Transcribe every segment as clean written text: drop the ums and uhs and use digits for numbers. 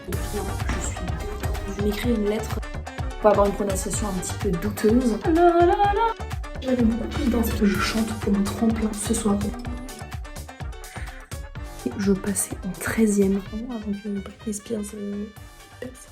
Bien, je suis détendue. Je m'écris une lettre pour avoir une prononciation un petit peu douteuse. J'avais beaucoup plus d'inspi. Je chante pour un tremplin ce soir. Et je passais en 13e avant que Britney Spears perce.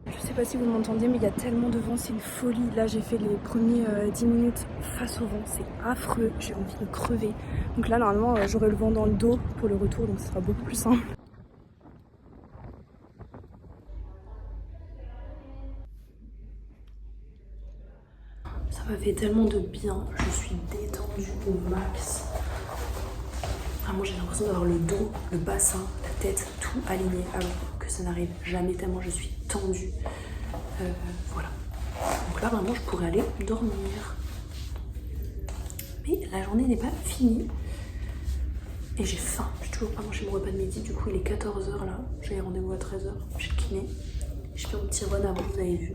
Je sais pas si vous m'entendez, mais il y a tellement de vent, c'est une folie. Là, j'ai fait les premiers 10 minutes face au vent, c'est affreux, j'ai envie de crever. Donc là, normalement, j'aurai le vent dans le dos pour le retour, donc ce sera beaucoup plus simple. Ça m'a fait tellement de bien, je suis détendue au max. Vraiment, j'ai l'impression d'avoir le dos, le bassin, la tête, tout aligné, alors que ça n'arrive jamais tellement je suis tendue. Voilà. Donc là, vraiment, je pourrais aller dormir. Mais la journée n'est pas finie. Et j'ai faim. J'ai toujours pas mangé mon repas de midi. Du coup, il est 14h là. J'ai rendez-vous à 13h. J'ai le kiné. Je fais mon petit run avant, vous avez vu.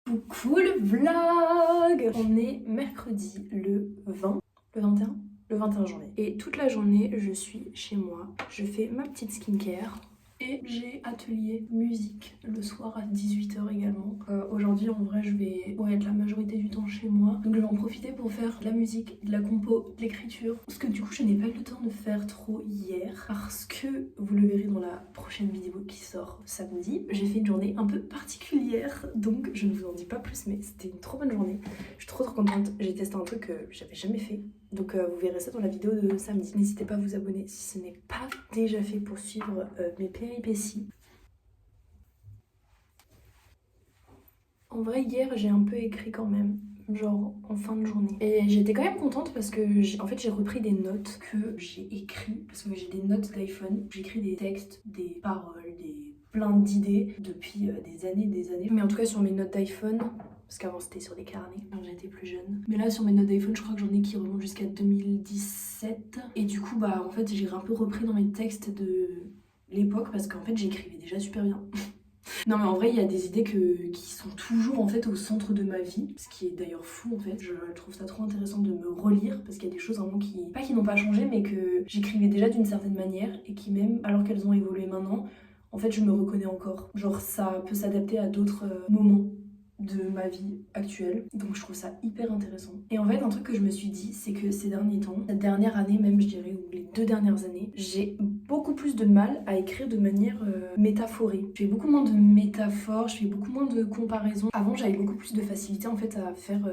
Coucou le vlog! On est mercredi le 20. Le 21? Le 21 janvier. Et toute la journée, je suis chez moi. Je fais ma petite skincare. Et j'ai atelier musique le soir à 18h également. Aujourd'hui en vrai je vais être la majorité du temps chez moi. Donc je vais en profiter pour faire de la musique, de la compo, de l'écriture. Parce que du coup je n'ai pas eu le temps de faire trop hier. Parce que vous le verrez dans la prochaine vidéo qui sort samedi. J'ai fait une journée un peu particulière. Donc je ne vous en dis pas plus, mais c'était une trop bonne journée. Je suis trop contente. J'ai testé un truc que j'avais jamais fait. Donc vous verrez ça dans la vidéo de samedi. N'hésitez pas à vous abonner si ce n'est pas déjà fait pour suivre mes péripéties. En vrai, hier, j'ai un peu écrit quand même, genre en fin de journée. Et j'étais quand même contente parce que j'ai repris des notes que j'ai écrites. Parce que j'ai des notes d'iPhone. J'écris des textes, des paroles, plein d'idées depuis des années. Mais en tout cas, sur mes notes d'iPhone, parce qu'avant c'était sur des carnets quand j'étais plus jeune. Mais là sur mes notes d'iPhone je crois que j'en ai qui remontent jusqu'à 2017. Et du coup bah en fait j'ai un peu repris dans mes textes de l'époque parce qu'en fait j'écrivais déjà super bien. Non mais en vrai il y a des idées qui sont toujours en fait au centre de ma vie. Ce qui est d'ailleurs fou en fait. Je trouve ça trop intéressant de me relire parce qu'il y a des choses vraiment qui n'ont pas changé mais que j'écrivais déjà d'une certaine manière et qui même alors qu'elles ont évolué maintenant, en fait je me reconnais encore. Genre ça peut s'adapter à d'autres moments de ma vie actuelle, donc je trouve ça hyper intéressant. Et en fait un truc que je me suis dit c'est que ces derniers temps, cette dernière année même je dirais, ou les 2 dernières années, j'ai beaucoup plus de mal à écrire de manière métaphorée. Je fais beaucoup moins de métaphores, je fais beaucoup moins de comparaisons. Avant j'avais beaucoup plus de facilité en fait à faire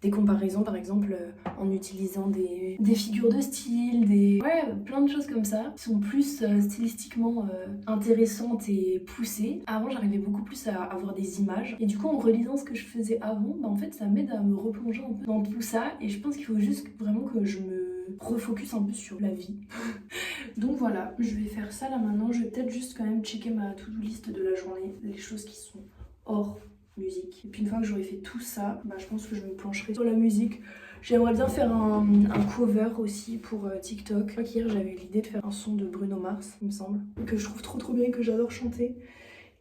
des comparaisons par exemple en utilisant des figures de style, plein de choses comme ça qui sont plus stylistiquement intéressantes et poussées. Avant j'arrivais beaucoup plus à avoir des images et du coup en relisant ce que je faisais avant, bah, en fait ça m'aide à me replonger un peu dans tout ça et je pense qu'il faut juste vraiment que je me refocus un peu sur la vie. Donc voilà, je vais faire ça là maintenant. Je vais peut-être juste quand même checker ma to-do list de la journée, les choses qui sont hors musique. Et puis une fois que j'aurai fait tout ça, bah, je pense que je me plancherai sur la musique. J'aimerais bien faire un cover aussi pour TikTok. Je crois qu'hier j'avais eu l'idée de faire un son de Bruno Mars, il me semble, que je trouve trop bien et que j'adore chanter.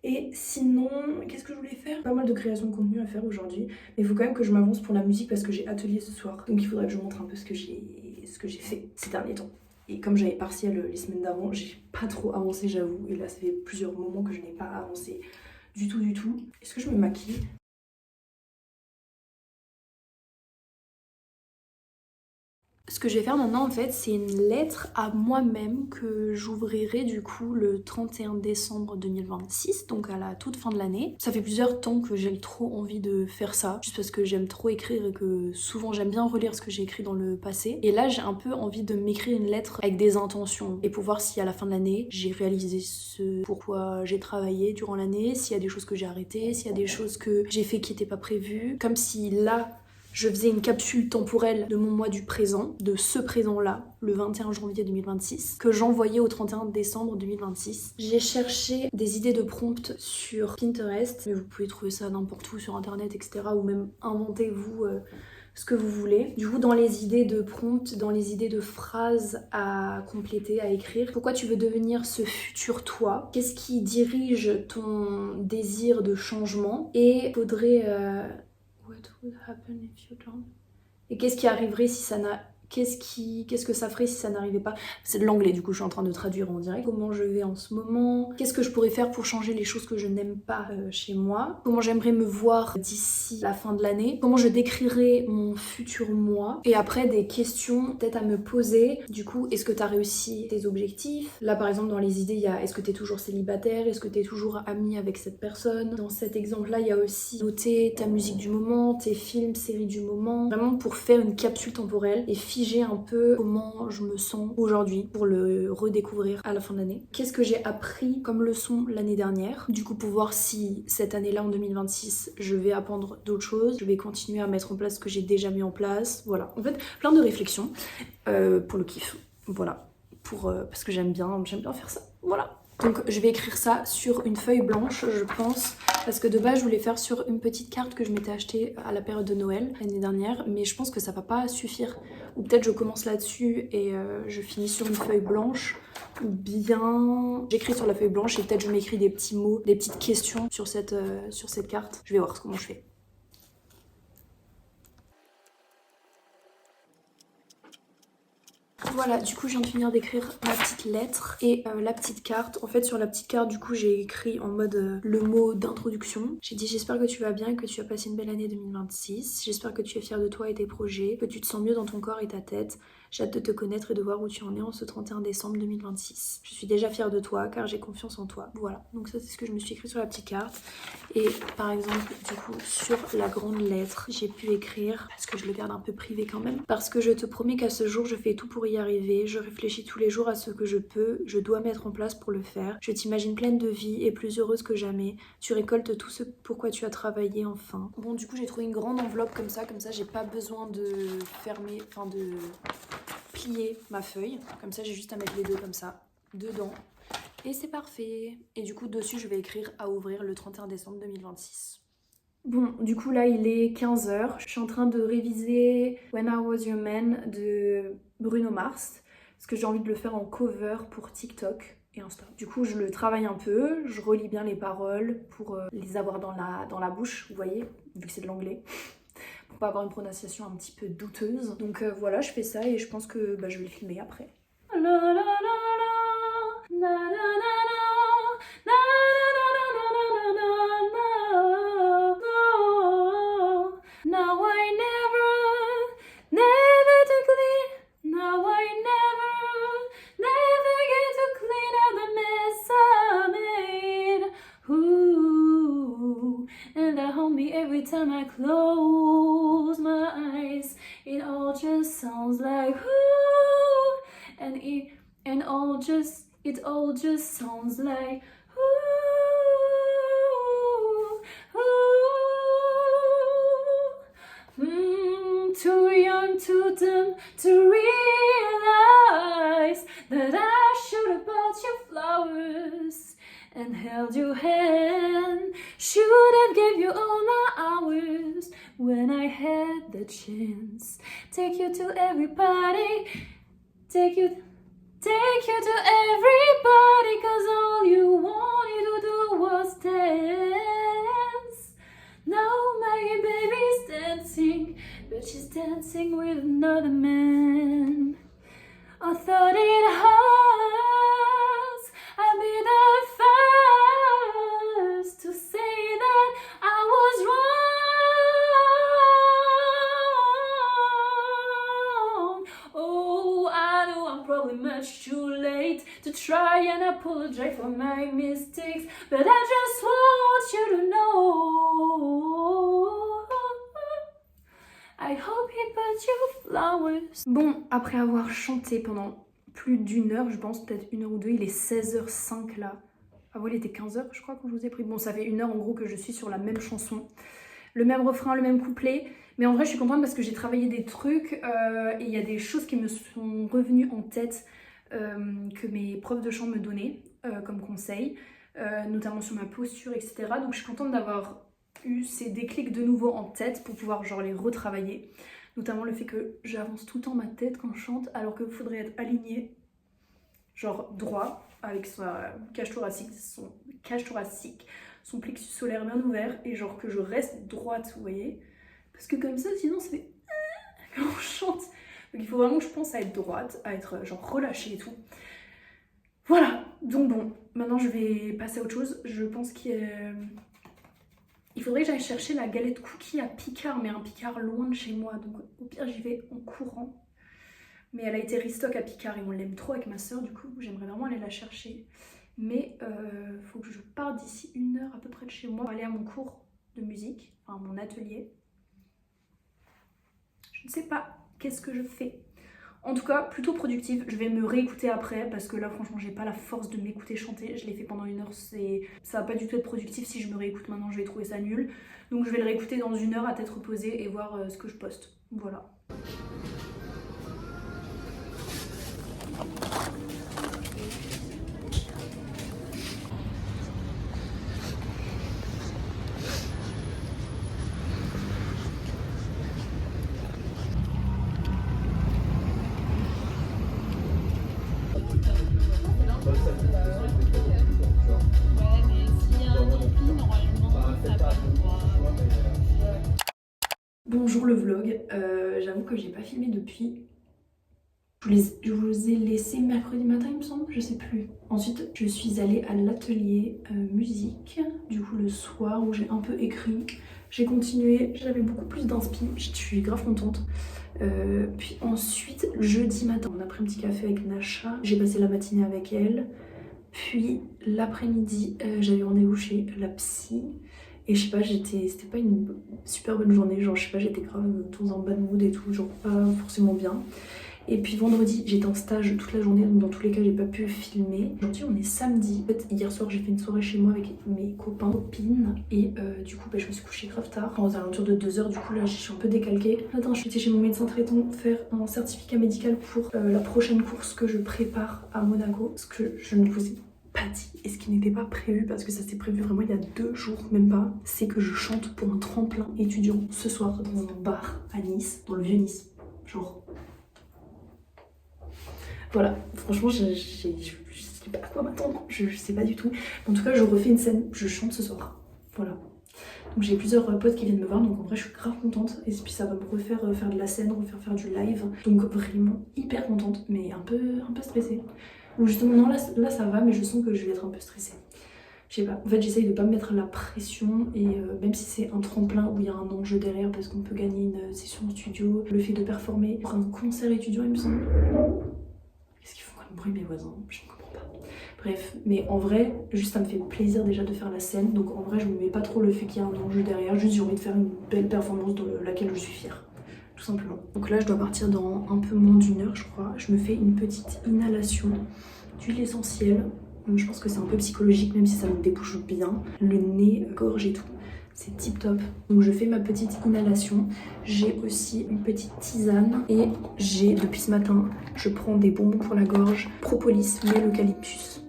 Et sinon, qu'est-ce que je voulais faire? Pas mal de création de contenu à faire aujourd'hui, mais il faut quand même que je m'avance pour la musique parce que j'ai atelier ce soir. Donc il faudrait que je vous montre un peu ce que j'ai fait ces derniers temps. Et comme j'avais partiel les semaines d'avant, j'ai pas trop avancé j'avoue. Et là ça fait plusieurs moments que je n'ai pas avancé du tout. Est-ce que je me maquille? Ce que je vais faire maintenant en fait c'est une lettre à moi-même que j'ouvrirai du coup le 31 décembre 2026, donc à la toute fin de l'année. Ça fait plusieurs temps que j'ai trop envie de faire ça, juste parce que j'aime trop écrire et que souvent j'aime bien relire ce que j'ai écrit dans le passé. Et là j'ai un peu envie de m'écrire une lettre avec des intentions et pour voir si à la fin de l'année j'ai réalisé ce pourquoi j'ai travaillé durant l'année, s'il y a des choses que j'ai arrêtées, s'il y a des choses que j'ai fait qui n'étaient pas prévues. Comme si là je faisais une capsule temporelle de mon mois du présent, de ce présent-là, le 21 janvier 2026, que j'envoyais au 31 décembre 2026. J'ai cherché des idées de prompts sur Pinterest, mais vous pouvez trouver ça n'importe où sur internet, etc. Ou même inventez-vous ce que vous voulez. Du coup, dans les idées de prompt, dans les idées de phrases à compléter, à écrire, pourquoi tu veux devenir ce futur toi? Qu'est-ce qui dirige ton désir de changement? Et faudrait... What would happen if you don't? Et qu'est-ce qui arriverait si ça n'a... Qu'est-ce que ça ferait si ça n'arrivait pas? C'est de l'anglais, du coup je suis en train de traduire en direct. Comment je vais en ce moment? Qu'est-ce que je pourrais faire pour changer les choses que je n'aime pas chez moi? Comment j'aimerais me voir d'ici la fin de l'année? Comment je décrirais mon futur moi? Et après des questions peut-être à me poser. Du coup, est-ce que tu as réussi tes objectifs? Là par exemple dans les idées, il y a est-ce que tu es toujours célibataire? Est-ce que tu es toujours ami avec cette personne? Dans cet exemple-là, il y a aussi noter ta musique du moment, tes films, séries du moment. Vraiment pour faire une capsule temporelle et figer un peu comment je me sens aujourd'hui pour le redécouvrir à la fin de l'année. Qu'est-ce que j'ai appris comme leçon l'année dernière? Du coup pour voir si cette année-là en 2026 je vais apprendre d'autres choses, je vais continuer à mettre en place ce que j'ai déjà mis en place, voilà. En fait plein de réflexions pour le kiff, voilà. Parce que j'aime bien faire ça, voilà. Donc je vais écrire ça sur une feuille blanche, je pense, parce que de base je voulais faire sur une petite carte que je m'étais achetée à la période de Noël l'année dernière, mais je pense que ça va pas suffire. Ou peut-être je commence là-dessus et je finis sur une feuille blanche, ou bien j'écris sur la feuille blanche et peut-être je m'écris des petits mots, des petites questions sur cette carte. Je vais voir comment je fais. Voilà, du coup je viens de finir d'écrire ma petite lettre et la petite carte. En fait sur la petite carte du coup j'ai écrit en mode le mot d'introduction. J'ai dit j'espère que tu vas bien et que tu as passé une belle année 2026. J'espère que tu es fière de toi et tes projets, que tu te sens mieux dans ton corps et ta tête. J'ai hâte de te connaître et de voir où tu en es en ce 31 décembre 2026. Je suis déjà fière de toi car j'ai confiance en toi. Voilà, donc ça c'est ce que je me suis écrit sur la petite carte. Et par exemple, du coup, sur la grande lettre, j'ai pu écrire, parce que je le garde un peu privé quand même, parce que je te promets qu'à ce jour, je fais tout pour y arriver. Je réfléchis tous les jours à ce que je dois mettre en place pour le faire. Je t'imagine pleine de vie et plus heureuse que jamais. Tu récoltes tout ce pourquoi tu as travaillé enfin. Bon, du coup, j'ai trouvé une grande enveloppe comme ça j'ai pas besoin de fermer, enfin de plier ma feuille. Comme ça, j'ai juste à mettre les deux comme ça, dedans. Et c'est parfait. Et du coup, dessus, je vais écrire à ouvrir le 31 décembre 2026. Bon, du coup, là, il est 15h. Je suis en train de réviser When I Was Your Man de Bruno Mars. Parce que j'ai envie de le faire en cover pour TikTok et Insta. Du coup, je le travaille un peu. Je relis bien les paroles pour les avoir dans la bouche, vous voyez, vu que c'est de l'anglais. Pour pas avoir une prononciation un petit peu douteuse. Donc voilà, je fais ça et je pense que je vais le filmer après. La, la, la, la, na, na, na, na, na, na, na, na, na, na, na. Now I never to clean. Now I never get to clean out the mess I made. Ooh, and that hold me every time I close my eyes. It all just sounds like ooh, and it all just sounds like ooh, ooh. Too young, too dumb to realize that I should have bought you flowers and held your hand. Should have gave you all my hours when I had the chance. Take you to everybody, take you to everybody, 'cause all you wanted to do was dance. Now my baby's dancing, but she's dancing with another man. I thought it hurts, I'll be the first to say that I was wrong. Oh, I know I'm probably much too late to try and apologize for my mistakes, but I just want you to know I hope he bought you flowers. Bon, après avoir chanté pendant plus d'une heure, je pense peut-être une heure ou deux, il est 16h05 là. Avant il était 15h je crois quand je vous ai pris. Bon, ça fait une heure en gros que je suis sur la même chanson. Le même refrain, le même couplet. Mais en vrai je suis contente parce que j'ai travaillé des trucs et il y a des choses qui me sont revenues en tête que mes profs de chant me donnaient comme conseil. Notamment sur ma posture, etc. Donc je suis contente d'avoir eu ces déclics de nouveau en tête pour pouvoir genre les retravailler. Notamment le fait que j'avance tout le temps ma tête quand je chante alors qu'il faudrait être aligné, genre droit, avec sa cage thoracique, son plexus solaire bien ouvert et genre que je reste droite, vous voyez. Parce que comme ça, sinon ça fait quand on chante. Donc il faut vraiment que je pense à être droite, à être genre relâchée et tout. Voilà, donc bon, maintenant je vais passer à autre chose. Je pense qu'il faudrait que j'aille chercher la galette cookie à Picard, mais un Picard loin de chez moi. Donc au pire j'y vais en courant. Mais elle a été restock à Picard et on l'aime trop avec ma soeur, du coup j'aimerais vraiment aller la chercher. Mais faut que je parte d'ici 1 heure à peu près de chez moi pour aller à mon cours de musique, enfin mon atelier. Je ne sais pas qu'est-ce que je fais. En tout cas, plutôt productive. Je vais me réécouter après parce que là, franchement, j'ai pas la force de m'écouter chanter. Je l'ai fait pendant 1 heure. Ça va pas du tout être productif. Si je me réécoute maintenant, je vais trouver ça nul. Donc, je vais le réécouter dans 1 heure à tête reposée et voir ce que je poste. Voilà. Bonjour le vlog, j'avoue que j'ai pas filmé depuis. Je vous ai laissé mercredi matin il me semble, je sais plus. Ensuite je suis allée à l'atelier musique, du coup le soir où j'ai un peu écrit. J'ai continué, j'avais beaucoup plus d'inspi, je suis grave contente. Puis ensuite jeudi matin on a pris un petit café avec Nasha, j'ai passé la matinée avec elle. Puis l'après-midi j'avais rendez-vous chez la psy. Et je sais pas, c'était pas une super bonne journée, genre je sais pas, j'étais grave dans un bad mood et tout, genre pas forcément bien. Et puis vendredi, j'étais en stage toute la journée, donc dans tous les cas j'ai pas pu filmer. Aujourd'hui on est samedi, en fait hier soir j'ai fait une soirée chez moi avec mes copains, copines. Et du coup je me suis couchée grave tard, aux alentours de 2 h, du coup là je suis un peu décalquée. Attends, je suis allée chez mon médecin traitant faire un certificat médical pour la prochaine course que je prépare à Monaco, parce que je ne vous ai pas dit, et ce qui n'était pas prévu parce que ça s'est prévu vraiment il y a 2 jours même pas, c'est que je chante pour un tremplin étudiant ce soir dans un bar à Nice, dans le vieux Nice, genre voilà. Franchement je sais pas à quoi m'attendre, je sais pas du tout. En tout cas je refais une scène, je chante ce soir, voilà. Donc j'ai plusieurs potes qui viennent me voir, donc en vrai je suis grave contente. Et puis ça va me refaire faire de la scène, refaire faire du live, donc vraiment hyper contente mais un peu stressée. Ou justement non, là ça va, mais je sens que je vais être un peu stressée. Je sais pas, en fait j'essaye de pas me mettre la pression. Et même si c'est un tremplin où il y a un enjeu derrière parce qu'on peut gagner une session en studio, le fait de performer pour un concert étudiant il me semble. Qu'est-ce qu'ils font comme bruit mes voisins? Je ne comprends pas. Bref, mais en vrai juste ça me fait plaisir déjà de faire la scène. Donc en vrai je me mets pas trop le fait qu'il y a un enjeu derrière, juste j'ai envie de faire une belle performance dans laquelle je suis fière. Tout simplement. Donc là je dois partir dans un peu moins d'1 heure je crois. Je me fais une petite inhalation d'huile essentielle. Donc je pense que c'est un peu psychologique même si ça me débouche bien. Le nez, gorge et tout. C'est tip top. Donc je fais ma petite inhalation. J'ai aussi une petite tisane. Et j'ai, depuis ce matin, je prends des bonbons pour la gorge. Propolis, miel, eucalyptus.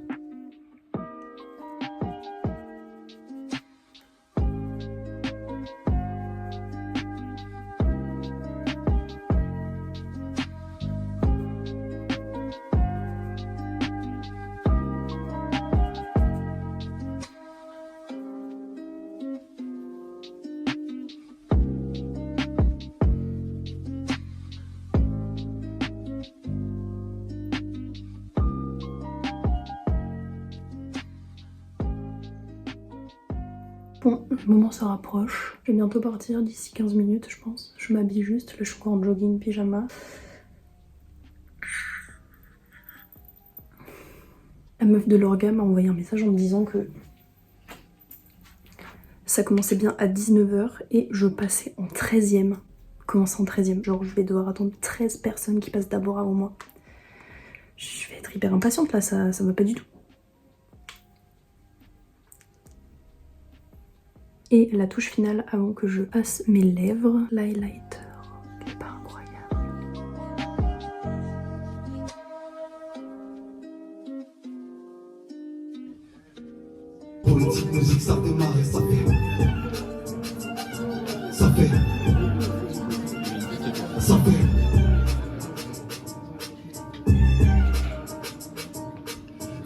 Bon, le moment se rapproche. Je vais bientôt partir d'ici 15 minutes, je pense. Je m'habille juste. Là, je suis encore en jogging, pyjama. La meuf de l'orga m'a envoyé un message en me disant que ça commençait bien à 19 h et je passais en 13e. Comment ça en 13e? Genre, je vais devoir attendre 13 personnes qui passent d'abord avant moi. Je vais être hyper impatiente là, ça va pas du tout. Et la touche finale avant que je passe mes lèvres, l'highlighter, qui est pas incroyable. Politique, musique, ça démarre et ça fait ça fait.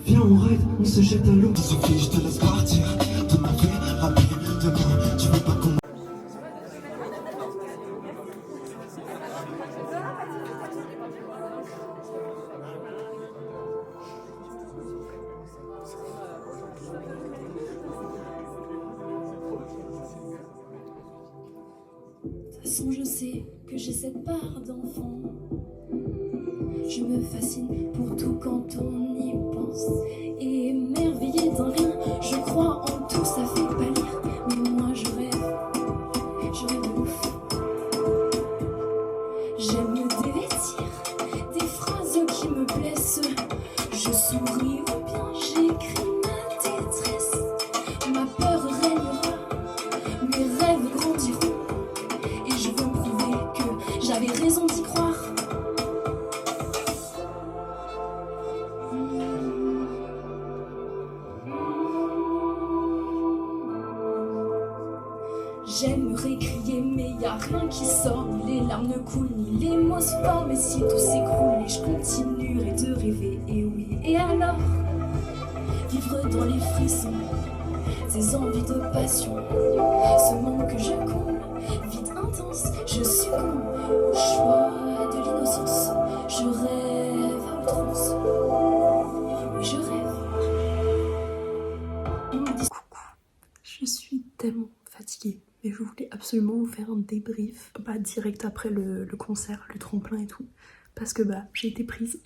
Viens on ride, on se jette à l'eau. Sophie, je te laisse partir. De ma vie, rapidement, tu veux pas qu'on... De toute façon, je sais que j'ai cette part d'enfant. Je me fascine pour tout quand on y pense. Et émerveillé d'un rien, je crois en tout, ça fait pâlir. Mais moi je rêve de ouf. J'aime me dévêtir des phrases qui me blessent. Je souris ou bien j'écris ma détresse. Ma peur régnera, mes rêves grandiront. Et je veux me prouver que j'avais raison d'y croire. J'aimerais crier mais y a rien qui sort. Ni les larmes ne coulent, ni les mots se forment. Et si tout s'écroule et je continuerai de rêver. Et oui, et alors vivre dans les frissons, ces envies de passion, ce manque que je comble, vide intense, je succombe au choix de l'innocence. Je rêve à outrance, oui je rêve. On me dit coucou, je suis tellement fatiguée, mais je voulais absolument vous faire un débrief, direct après le concert, le tremplin et tout, parce que j'ai été prise.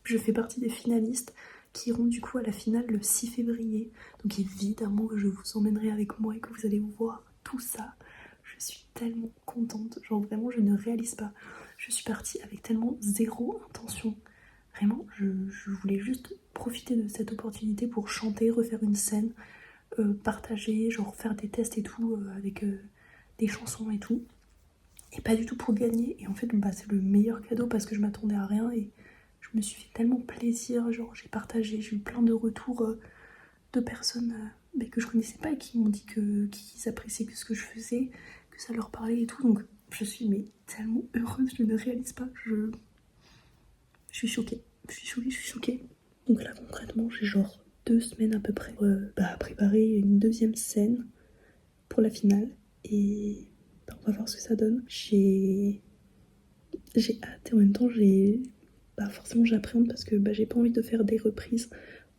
Je fais partie des finalistes qui iront du coup à la finale le 6 février. Donc évidemment que je vous emmènerai avec moi et que vous allez voir tout ça. Je suis tellement contente, genre vraiment je ne réalise pas. Je suis partie avec tellement zéro intention. Vraiment, je voulais juste profiter de cette opportunité pour chanter, refaire une scène, partager, genre faire des tests et tout avec des chansons et tout. Et pas du tout pour gagner. Et en fait c'est le meilleur cadeau parce que je m'attendais à rien et je me suis fait tellement plaisir, genre j'ai partagé, j'ai eu plein de retours de personnes que je connaissais pas et qui m'ont dit qu'ils appréciaient ce que je faisais, que ça leur parlait et tout. Donc je suis tellement heureuse, je ne réalise pas, je suis choquée, je suis choquée. Donc là concrètement j'ai genre 2 semaines à peu près à préparer une deuxième scène pour la finale et on va voir ce que ça donne. J'ai hâte et en même temps forcément j'appréhende parce que j'ai pas envie de faire des reprises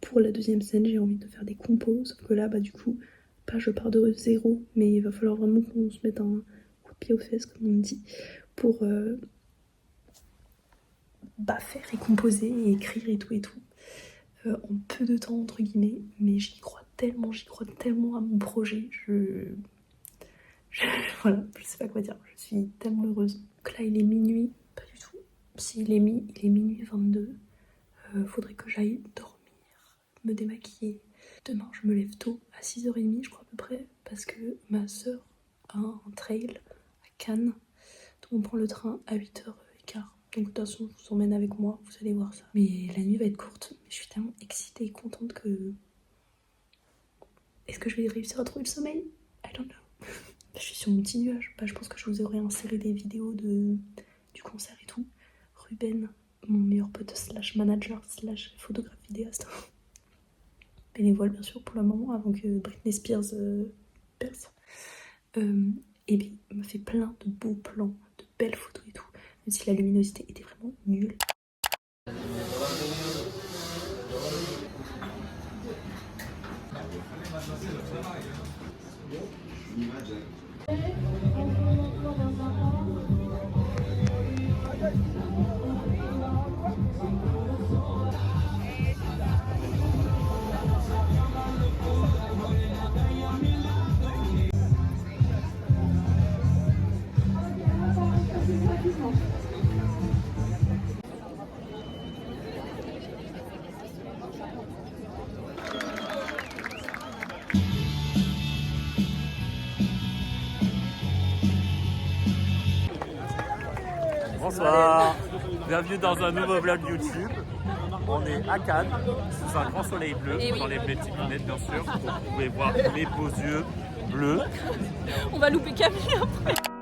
pour la deuxième scène, j'ai envie de faire des compos, sauf que là du coup je pars de zéro, mais il va falloir vraiment qu'on se mette un coup de pied aux fesses comme on dit pour faire et composer et écrire et tout en peu de temps entre guillemets, mais j'y crois tellement à mon projet, voilà, je sais pas quoi dire, je suis tellement heureuse. Donc là il est minuit, pas du tout. Si il est minuit 22, faudrait que j'aille dormir, me démaquiller. Demain je me lève tôt, à 6h30 je crois à peu près, parce que ma soeur a un trail à Cannes, donc on prend le train à 8h15. Donc de toute façon je vous emmène avec moi, vous allez voir ça. Mais la nuit va être courte, je suis tellement excitée et contente que... Est-ce que je vais réussir à trouver le sommeil? I don't know. Je suis sur mon petit nuage, je pense que je vous aurai inséré des vidéos du concert et tout. Ruben, mon meilleur pote / manager / photographe vidéaste, bénévole bien sûr pour le moment avant que Britney Spears perce, et bien il m'a fait plein de beaux plans, de belles photos et tout, même si la luminosité était vraiment nulle. Bonsoir, bienvenue dans un nouveau vlog YouTube. On est à Cannes, sous un grand soleil bleu, dans les petites lunettes bien sûr, donc vous pouvez voir mes beaux yeux bleus. On va louper Camille après.